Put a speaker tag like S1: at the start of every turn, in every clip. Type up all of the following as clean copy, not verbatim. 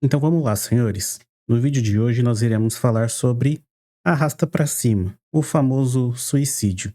S1: Então vamos lá, senhores. No vídeo de hoje nós iremos falar sobre arrasta pra cima, o famoso suicídio.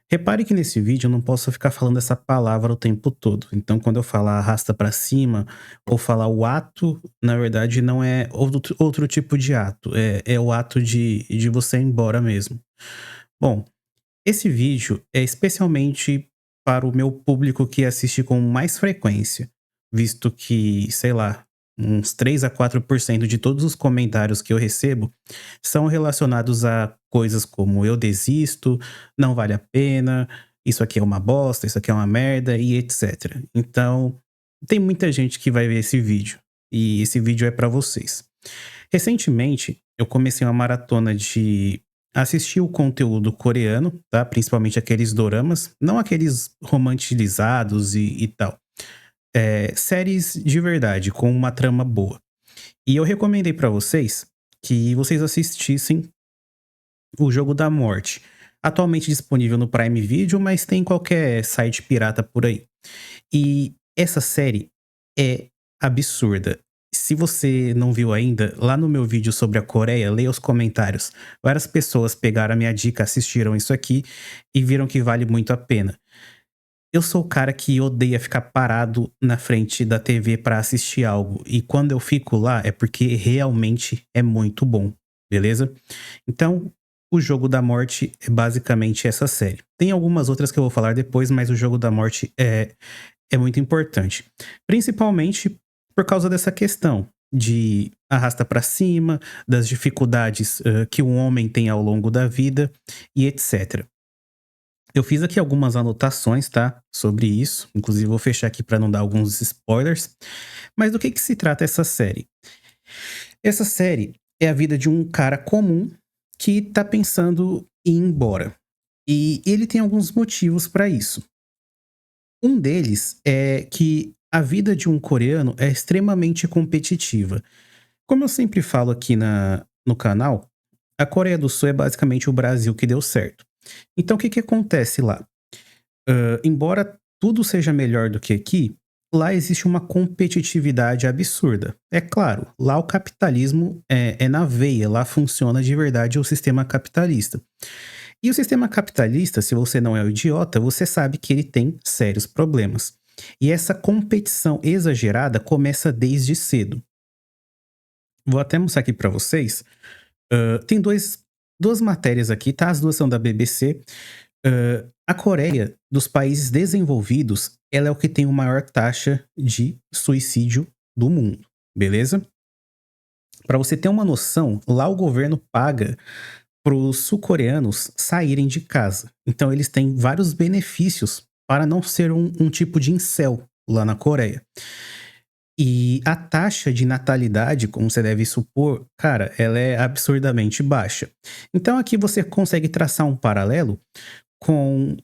S1: Repare que nesse vídeo eu não posso ficar falando essa palavra o tempo todo. Então quando eu falar arrasta pra cima ou falar o ato, na verdade não é outro tipo de ato, é o ato de você ir embora mesmo. Bom, esse vídeo é especialmente para o meu público que assiste com mais frequência, visto que, sei lá, uns 3 a 4% de todos os comentários que eu recebo são relacionados a coisas como eu desisto, não vale a pena, isso aqui é uma bosta, isso aqui é uma merda e etc. Então, tem muita gente que vai ver esse vídeo e esse vídeo é para vocês. Recentemente, eu comecei uma maratona de assistir o conteúdo coreano, tá? Principalmente aqueles doramas, não aqueles romantilizados e tal. Séries de verdade, com uma trama boa. E eu recomendei pra vocês que vocês assistissem O Jogo da Morte. Atualmente disponível no Prime Video, mas tem em qualquer site pirata por aí. E essa série é absurda. Se você não viu ainda, lá no meu vídeo sobre a Coreia, leia os comentários. Várias pessoas pegaram a minha dica, assistiram isso aqui e viram que vale muito a pena. Eu sou o cara que odeia ficar parado na frente da TV pra assistir algo. E quando eu fico lá é porque realmente é muito bom, beleza? Então, o Jogo da Morte é basicamente essa série. Tem algumas outras que eu vou falar depois, mas o Jogo da Morte é muito importante. Principalmente por causa dessa questão de arrasta pra cima, das dificuldades que um homem tem ao longo da vida e etc. Eu fiz aqui algumas anotações, tá, sobre isso. Inclusive vou fechar aqui para não dar alguns spoilers. Mas do que se trata essa série? Essa série é a vida de um cara comum que tá pensando em ir embora. E ele tem alguns motivos para isso. Um deles é que a vida de um coreano é extremamente competitiva. Como eu sempre falo aqui no canal, a Coreia do Sul é basicamente o Brasil que deu certo. Então o que acontece lá? Embora tudo seja melhor do que aqui, lá existe uma competitividade absurda. É claro, lá o capitalismo é na veia, lá funciona de verdade o sistema capitalista. E o sistema capitalista, se você não é um idiota, você sabe que ele tem sérios problemas. E essa competição exagerada começa desde cedo. Vou até mostrar aqui para vocês. Tem duas matérias aqui, tá? As duas são da BBC. A Coreia, dos países desenvolvidos, ela é o que tem a maior taxa de suicídio do mundo, beleza? Para você ter uma noção, lá o governo paga para os sul-coreanos saírem de casa. Então eles têm vários benefícios para não ser um tipo de incel lá na Coreia. E a taxa de natalidade, como você deve supor, cara, ela é absurdamente baixa. Então aqui você consegue traçar um paralelo com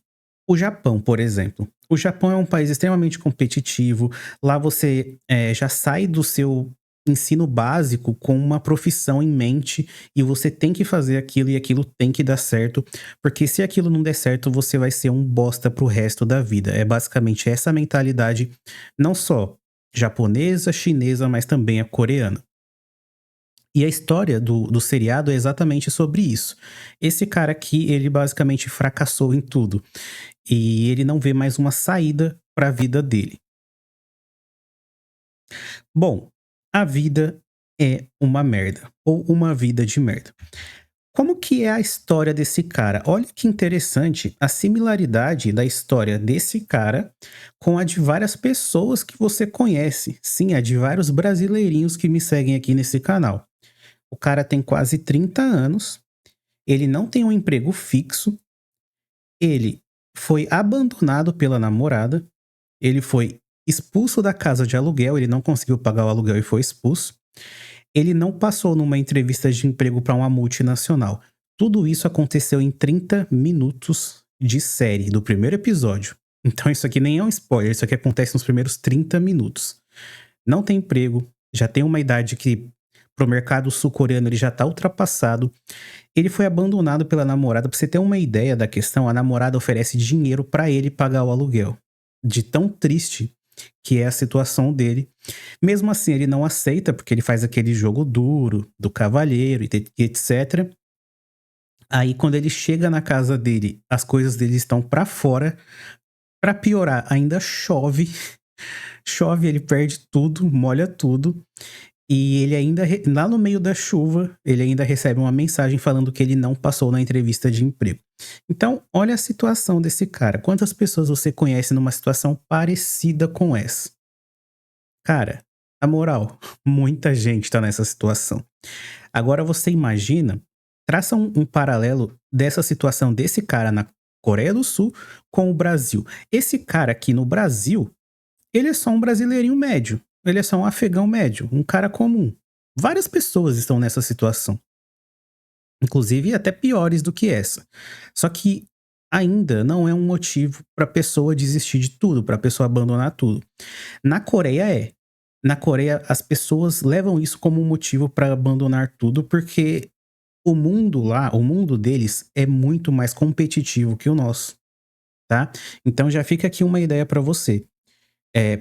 S1: o Japão, por exemplo. O Japão é um país extremamente competitivo. Lá você já sai do seu ensino básico com uma profissão em mente e você tem que fazer aquilo e aquilo tem que dar certo, porque se aquilo não der certo, você vai ser um bosta pro resto da vida. É basicamente essa mentalidade, não só japonesa, chinesa, mas também a coreana. E a história do seriado é exatamente sobre isso. Esse cara aqui, ele basicamente fracassou em tudo. E ele não vê mais uma saída para a vida dele. Bom, a vida é uma merda. Ou uma vida de merda. Como que é a história desse cara? Olha que interessante a similaridade da história desse cara com a de várias pessoas que você conhece. Sim, a de vários brasileirinhos que me seguem aqui nesse canal. O cara tem quase 30 anos, ele não tem um emprego fixo, ele foi abandonado pela namorada, ele foi expulso da casa de aluguel, ele não conseguiu pagar o aluguel e foi expulso. Ele não passou numa entrevista de emprego para uma multinacional. Tudo isso aconteceu em 30 minutos de série, do primeiro episódio. Então isso aqui nem é um spoiler, isso aqui acontece nos primeiros 30 minutos. Não tem emprego, já tem uma idade que pro mercado sul-coreano ele já tá ultrapassado. Ele foi abandonado pela namorada. Pra você ter uma ideia da questão, a namorada oferece dinheiro pra ele pagar o aluguel. De tão triste que é a situação dele. Mesmo assim, ele não aceita, porque ele faz aquele jogo duro do cavalheiro e etc. Aí, quando ele chega na casa dele, as coisas dele estão pra fora. Pra piorar, ainda chove. Chove, ele perde tudo, molha tudo. E ele ainda, lá no meio da chuva, ele ainda recebe uma mensagem falando que ele não passou na entrevista de emprego. Então, olha a situação desse cara. Quantas pessoas você conhece numa situação parecida com essa? Cara, na moral, muita gente tá nessa situação. Agora você imagina, traça um paralelo dessa situação desse cara na Coreia do Sul com o Brasil. Esse cara aqui no Brasil, ele é só um brasileirinho médio. Ele é só um afegão médio, um cara comum. Várias pessoas estão nessa situação, inclusive até piores do que essa. Só que ainda não é um motivo para a pessoa desistir de tudo, para a pessoa abandonar tudo. Na Coreia é. Na Coreia as pessoas levam isso como um motivo para abandonar tudo, porque o mundo lá, o mundo deles é muito mais competitivo que o nosso, tá? Então já fica aqui uma ideia para você.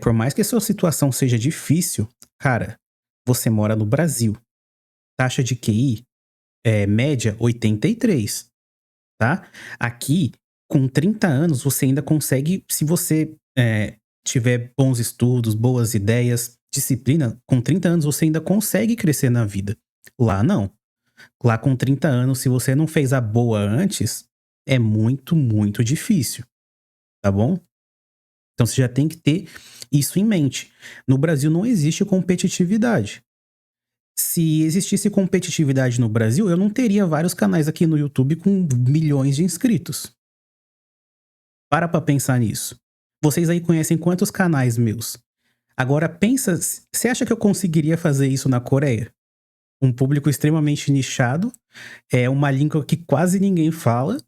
S1: Por mais que a sua situação seja difícil, cara, você mora no Brasil. Taxa de QI média 83, tá? Aqui, com 30 anos, você ainda consegue, se você tiver bons estudos, boas ideias, disciplina, com 30 anos você ainda consegue crescer na vida. Lá não. Lá com 30 anos, se você não fez a boa antes, é muito, muito difícil, tá bom? Então você já tem que ter isso em mente. No Brasil não existe competitividade. Se existisse competitividade no Brasil, eu não teria vários canais aqui no YouTube com milhões de inscritos. Para pra pensar nisso. Vocês aí conhecem quantos canais meus? Agora pensa, você acha que eu conseguiria fazer isso na Coreia? Um público extremamente nichado, é uma língua que quase ninguém fala,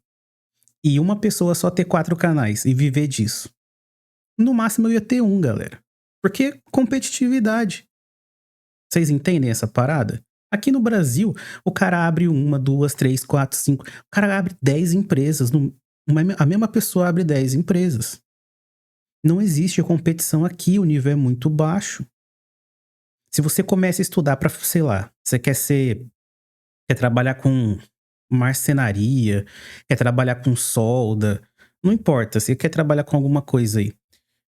S1: e uma pessoa só ter 4 canais e viver disso. No máximo eu ia ter um, galera. Porque competitividade. Vocês entendem essa parada? Aqui no Brasil, o cara abre uma, duas, três, quatro, cinco. O cara abre 10 empresas. A mesma pessoa abre 10 empresas. Não existe competição aqui, o nível é muito baixo. Se você começa a estudar pra, sei lá, você quer trabalhar com marcenaria, quer trabalhar com solda, não importa, você quer trabalhar com alguma coisa aí.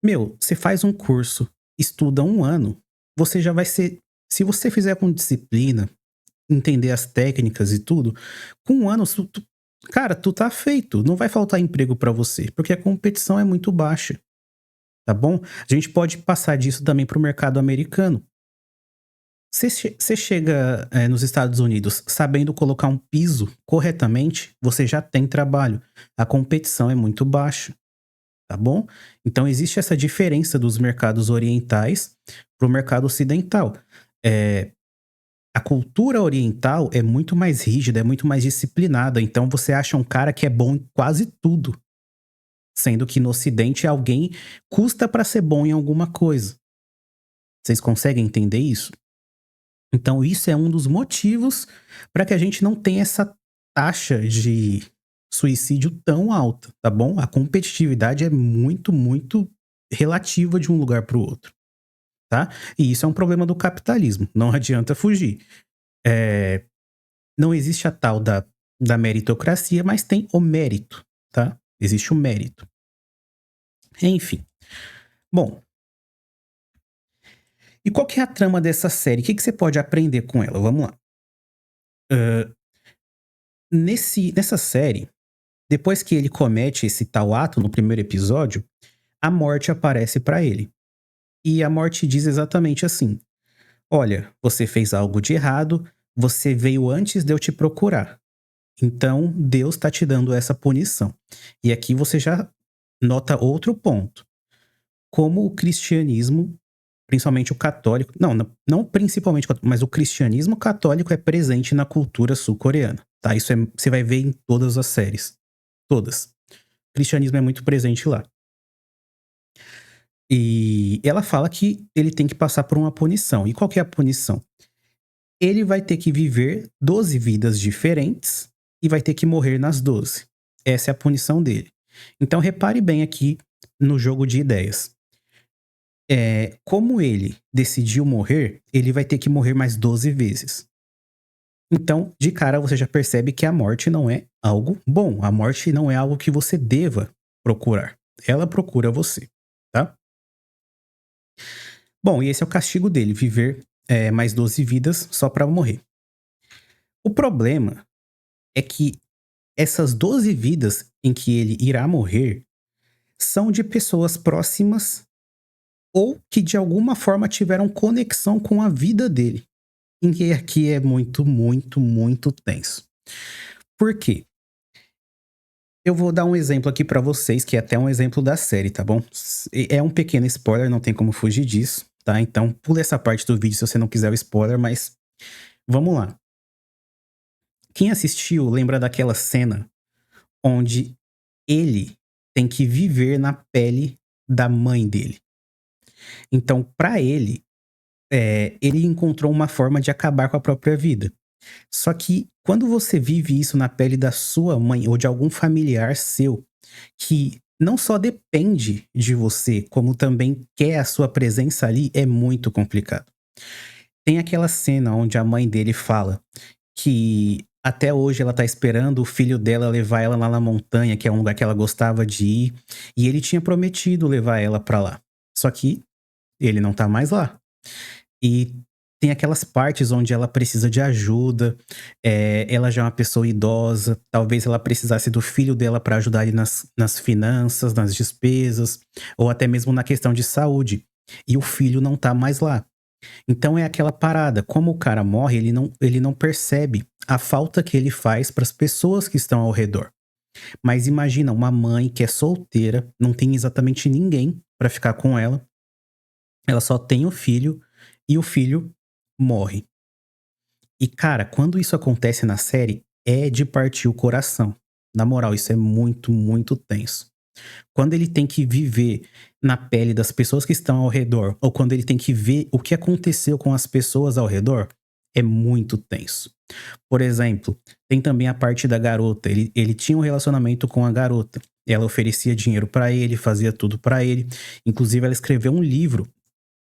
S1: Meu, você faz um curso, estuda 1 ano, você já vai ser. Se você fizer com disciplina, entender as técnicas e tudo, com 1 ano, cara, tu tá feito. Não vai faltar emprego pra você, porque a competição é muito baixa, tá bom? A gente pode passar disso também pro mercado americano. Você chega nos Estados Unidos sabendo colocar um piso corretamente, você já tem trabalho. A competição é muito baixa, tá bom? Então existe essa diferença dos mercados orientais pro mercado ocidental. A cultura oriental é muito mais rígida, é muito mais disciplinada. Então você acha um cara que é bom em quase tudo. Sendo que no ocidente alguém custa pra ser bom em alguma coisa. Vocês conseguem entender isso? Então isso é um dos motivos para que a gente não tenha essa taxa de suicídio tão alta, tá bom? A competitividade é muito, muito relativa de um lugar para o outro, tá? E isso é um problema do capitalismo, não adianta fugir. Não existe a tal da meritocracia, mas tem o mérito, tá? Existe o mérito. Enfim. Bom, e qual que é a trama dessa série? O que você pode aprender com ela? Vamos lá. Nessa série, depois que ele comete esse tal ato no primeiro episódio, a morte aparece pra ele. E a morte diz exatamente assim: olha, você fez algo de errado, você veio antes de eu te procurar. Então, Deus tá te dando essa punição. E aqui você já nota outro ponto. Como o cristianismo, principalmente o católico, não principalmente, mas o cristianismo católico é presente na cultura sul-coreana, tá? Isso você vai ver em todas as séries. Todas. O cristianismo é muito presente lá. E ela fala que ele tem que passar por uma punição. E qual que é a punição? Ele vai ter que viver 12 vidas diferentes e vai ter que morrer nas 12. Essa é a punição dele. Então repare bem aqui no jogo de ideias. como ele decidiu morrer, ele vai ter que morrer mais 12 vezes. Então, de cara, você já percebe que a morte não é algo bom. A morte não é algo que você deva procurar. Ela procura você, tá? Bom, e esse é o castigo dele, viver mais 12 vidas só pra morrer. O problema é que essas 12 vidas em que ele irá morrer são de pessoas próximas ou que de alguma forma tiveram conexão com a vida dele. Em que aqui é muito, muito, muito tenso. Por quê? Eu vou dar um exemplo aqui pra vocês, que é até um exemplo da série, tá bom? É um pequeno spoiler, não tem como fugir disso, tá? Então pula essa parte do vídeo se você não quiser o spoiler, mas vamos lá. Quem assistiu lembra daquela cena onde ele tem que viver na pele da mãe dele. Então, pra ele, ele encontrou uma forma de acabar com a própria vida. Só que quando você vive isso na pele da sua mãe ou de algum familiar seu, que não só depende de você, como também quer a sua presença ali, é muito complicado. Tem aquela cena onde a mãe dele fala que até hoje ela tá esperando o filho dela levar ela lá na montanha, que é um lugar que ela gostava de ir, e ele tinha prometido levar ela pra lá. Só que ele não tá mais lá. E tem aquelas partes onde ela precisa de ajuda, ela já é uma pessoa idosa, talvez ela precisasse do filho dela pra ajudar ele nas finanças, nas despesas, ou até mesmo na questão de saúde. E o filho não tá mais lá. Então é aquela parada, como o cara morre, ele não percebe a falta que ele faz pras pessoas que estão ao redor. Mas imagina uma mãe que é solteira, não tem exatamente ninguém pra ficar com ela só tem o filho e o filho morre. E cara, quando isso acontece na série, é de partir o coração. Na moral, isso é muito, muito tenso. Quando ele tem que viver na pele das pessoas que estão ao redor, ou quando ele tem que ver o que aconteceu com as pessoas ao redor, é muito tenso. Por exemplo, tem também a parte da garota. Ele tinha um relacionamento com a garota. Ela oferecia dinheiro pra ele, fazia tudo pra ele. Inclusive, ela escreveu um livro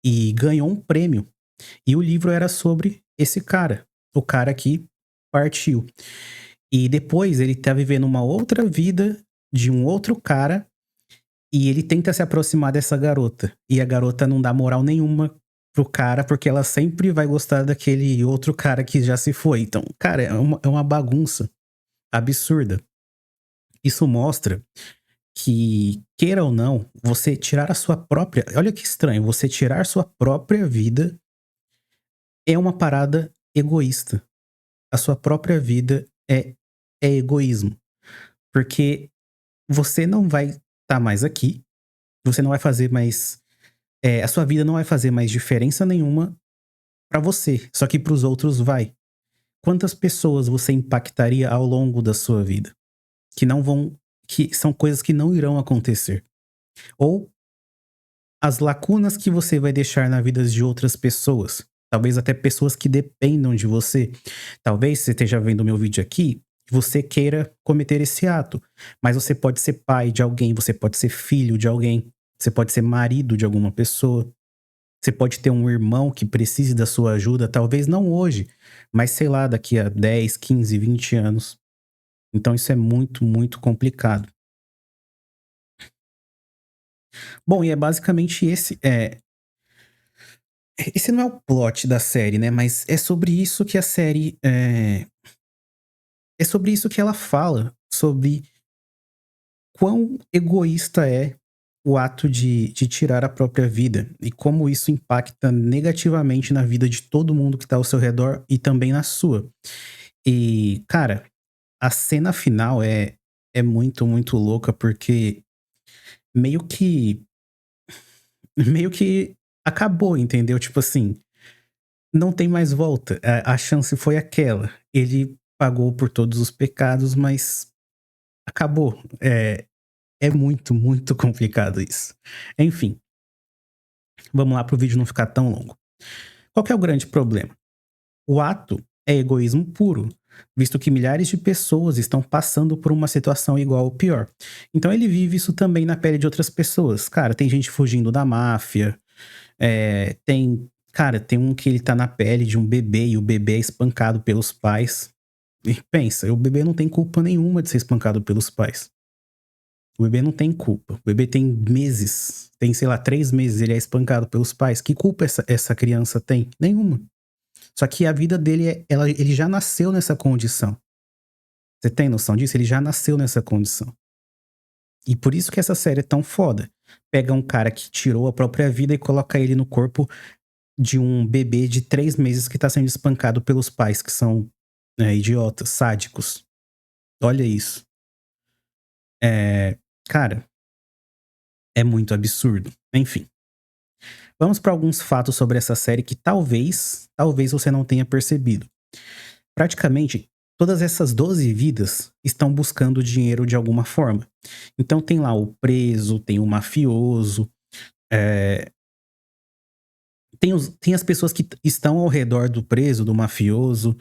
S1: e ganhou um prêmio. E o livro era sobre esse cara, o cara que partiu. E depois ele tá vivendo uma outra vida de um outro cara e ele tenta se aproximar dessa garota. E a garota não dá moral nenhuma pro cara porque ela sempre vai gostar daquele outro cara que já se foi. Então, cara, é uma bagunça absurda. Isso mostra que, queira ou não, você tirar a sua própria. Olha que estranho, você tirar sua própria vida é uma parada egoísta. A sua própria vida é egoísmo. Porque você não vai estar mais aqui, você não vai fazer mais. A sua vida não vai fazer mais diferença nenhuma pra você, só que pros outros vai. Quantas pessoas você impactaria ao longo da sua vida? Que não vão. Que são coisas que não irão acontecer. Ou as lacunas que você vai deixar na vida de outras pessoas. Talvez até pessoas que dependam de você. Talvez você esteja vendo o meu vídeo aqui e você queira cometer esse ato. Mas você pode ser pai de alguém, você pode ser filho de alguém, você pode ser marido de alguma pessoa. Você pode ter um irmão que precise da sua ajuda, talvez não hoje, mas sei lá, daqui a 10, 15, 20 anos. Então isso é muito, muito complicado. Bom, e é basicamente esse não é o plot da série, né, mas é sobre isso que a série, é sobre isso que ela fala, sobre quão egoísta é o ato de tirar a própria vida e como isso impacta negativamente na vida de todo mundo que tá ao seu redor e também na sua. E, cara, a cena final é muito, muito louca, porque meio que meio que acabou, entendeu? Tipo assim, não tem mais volta. A chance foi aquela. Ele pagou por todos os pecados, mas acabou. É muito, muito complicado isso. Enfim, vamos lá para o vídeo não ficar tão longo. Qual que é o grande problema? O ato é egoísmo puro, visto que milhares de pessoas estão passando por uma situação igual ou pior. Então ele vive isso também na pele de outras pessoas. Cara, tem gente fugindo da máfia, Tem um que ele tá na pele de um bebê e o bebê é espancado pelos pais. E pensa, o bebê não tem culpa nenhuma de ser espancado pelos pais. O bebê não tem culpa. O bebê tem meses, tem, sei lá, 3 meses, ele é espancado pelos pais. Que culpa essa criança tem? Nenhuma. Só que a vida dele, ele já nasceu nessa condição. Você tem noção disso? Ele já nasceu nessa condição. E por isso que essa série é tão foda. Pega um cara que tirou a própria vida e coloca ele no corpo de um bebê de 3 meses que tá sendo espancado pelos pais, que são idiotas, sádicos. Olha isso. Cara, é muito absurdo. Enfim. Vamos para alguns fatos sobre essa série que talvez você não tenha percebido. Praticamente, todas essas 12 vidas estão buscando dinheiro de alguma forma. Então tem lá o preso, tem o mafioso, tem as pessoas que estão ao redor do preso, do mafioso,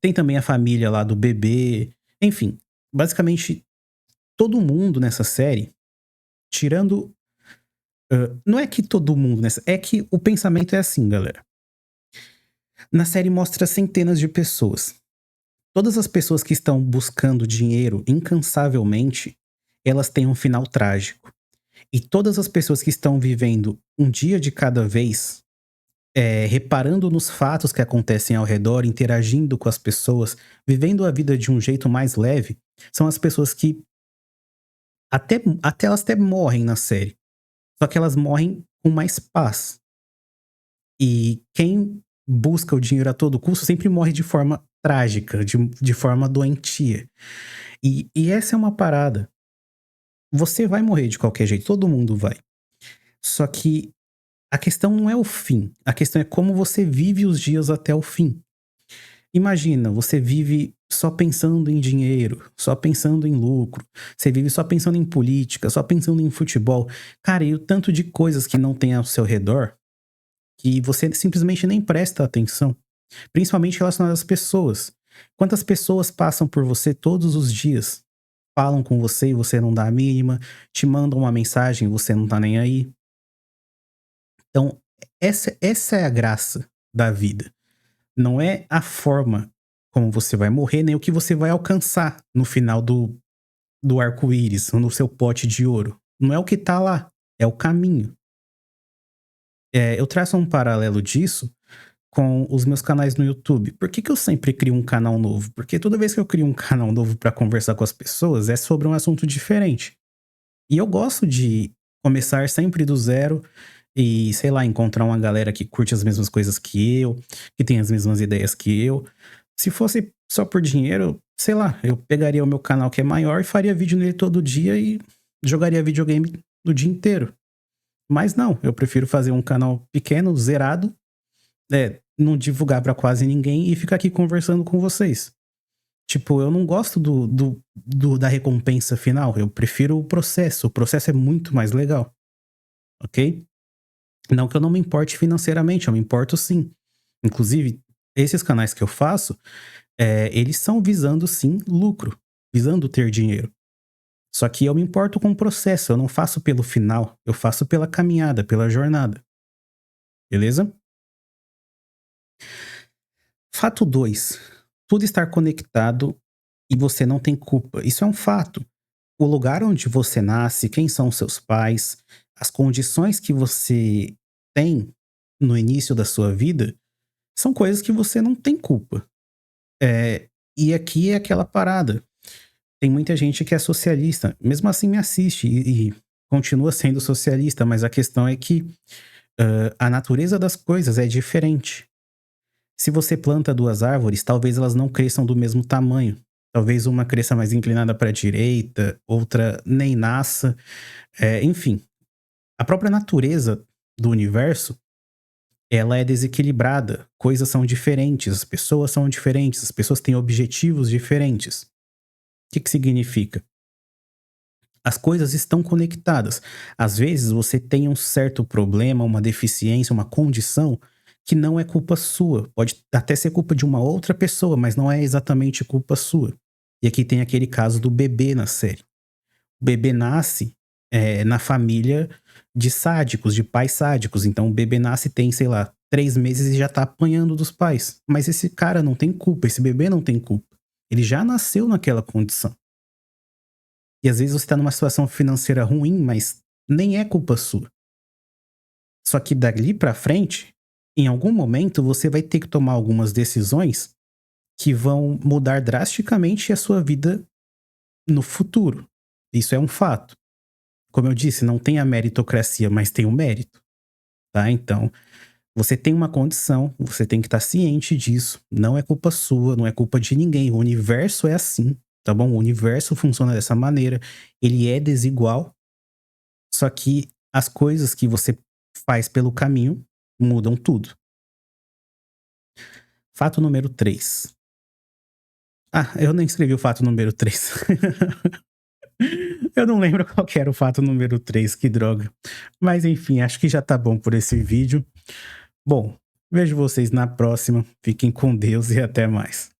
S1: tem também a família lá do bebê. Enfim, basicamente, todo mundo nessa série, tirando... não é que todo mundo nessa... É que o pensamento é assim, galera. Na série mostra centenas de pessoas. Todas as pessoas que estão buscando dinheiro incansavelmente, elas têm um final trágico. E todas as pessoas que estão vivendo um dia de cada vez, reparando nos fatos que acontecem ao redor, interagindo com as pessoas, vivendo a vida de um jeito mais leve, são as pessoas que até elas até morrem na série. Só que elas morrem com mais paz. E quem busca o dinheiro a todo custo sempre morre de forma trágica, de forma doentia. E essa é uma parada. Você vai morrer de qualquer jeito, todo mundo vai. Só que a questão não é o fim, a questão é como você vive os dias até o fim. Imagina, você vive só pensando em dinheiro, só pensando em lucro, você vive só pensando em política, só pensando em futebol. Cara, e o tanto de coisas que não tem ao seu redor que você simplesmente nem presta atenção, principalmente relacionadas às pessoas. Quantas pessoas passam por você todos os dias, falam com você e você não dá a mínima, te mandam uma mensagem e você não tá nem aí. Então, essa é a graça da vida. Não é a forma como você vai morrer, nem o que você vai alcançar no final do arco-íris, no seu pote de ouro. Não é o que tá lá, é o caminho. Eu traço um paralelo disso com os meus canais no YouTube. Por que eu sempre crio um canal novo? Porque toda vez que eu crio um canal novo pra conversar com as pessoas, é sobre um assunto diferente. E eu gosto de começar sempre do zero e, sei lá, encontrar uma galera que curte as mesmas coisas que eu, que tem as mesmas ideias que eu. Se fosse só por dinheiro, sei lá, eu pegaria o meu canal que é maior e faria vídeo nele todo dia e jogaria videogame o dia inteiro. Mas não, eu prefiro fazer um canal pequeno, zerado, não divulgar pra quase ninguém e ficar aqui conversando com vocês. Tipo, eu não gosto da recompensa final, eu prefiro o processo é muito mais legal, ok? Não que eu não me importe financeiramente, eu me importo sim. Inclusive, esses canais que eu faço, eles são visando sim lucro, visando ter dinheiro. Só que eu me importo com o processo, eu não faço pelo final, eu faço pela caminhada, pela jornada. Beleza? Fato 2. Tudo estar conectado e você não tem culpa. Isso é um fato. O lugar onde você nasce, quem são os seus pais, as condições que você tem no início da sua vida, são coisas que você não tem culpa. E aqui é aquela parada. Tem muita gente que é socialista, mesmo assim me assiste e continua sendo socialista, mas a questão é que a natureza das coisas é diferente. Se você planta 2 árvores, talvez elas não cresçam do mesmo tamanho. Talvez uma cresça mais inclinada para a direita, outra nem nasça. Enfim, a própria natureza do universo, ela é desequilibrada. Coisas são diferentes, as pessoas são diferentes, as pessoas têm objetivos diferentes. O que significa? As coisas estão conectadas. Às vezes você tem um certo problema, uma deficiência, uma condição que não é culpa sua. Pode até ser culpa de uma outra pessoa, mas não é exatamente culpa sua. E aqui tem aquele caso do bebê na série. O bebê nasce na família de sádicos, de pais sádicos. Então o bebê nasce e tem, sei lá, 3 meses e já tá apanhando dos pais. Mas esse cara não tem culpa, esse bebê não tem culpa. Ele já nasceu naquela condição. E às vezes você tá numa situação financeira ruim, mas nem é culpa sua. Só que dali pra frente, em algum momento você vai ter que tomar algumas decisões que vão mudar drasticamente a sua vida no futuro. Isso é um fato. Como eu disse, não tem a meritocracia, mas tem o mérito, tá? Então, você tem uma condição, você tem que estar ciente disso. Não é culpa sua, não é culpa de ninguém. O universo é assim, tá bom? O universo funciona dessa maneira. Ele é desigual, só que as coisas que você faz pelo caminho mudam tudo. Fato número 3. Ah, eu nem escrevi o fato número 3. Eu não lembro qual que era o fato número 3, que droga. Mas enfim, acho que já tá bom por esse vídeo. Bom, vejo vocês na próxima. Fiquem com Deus e até mais.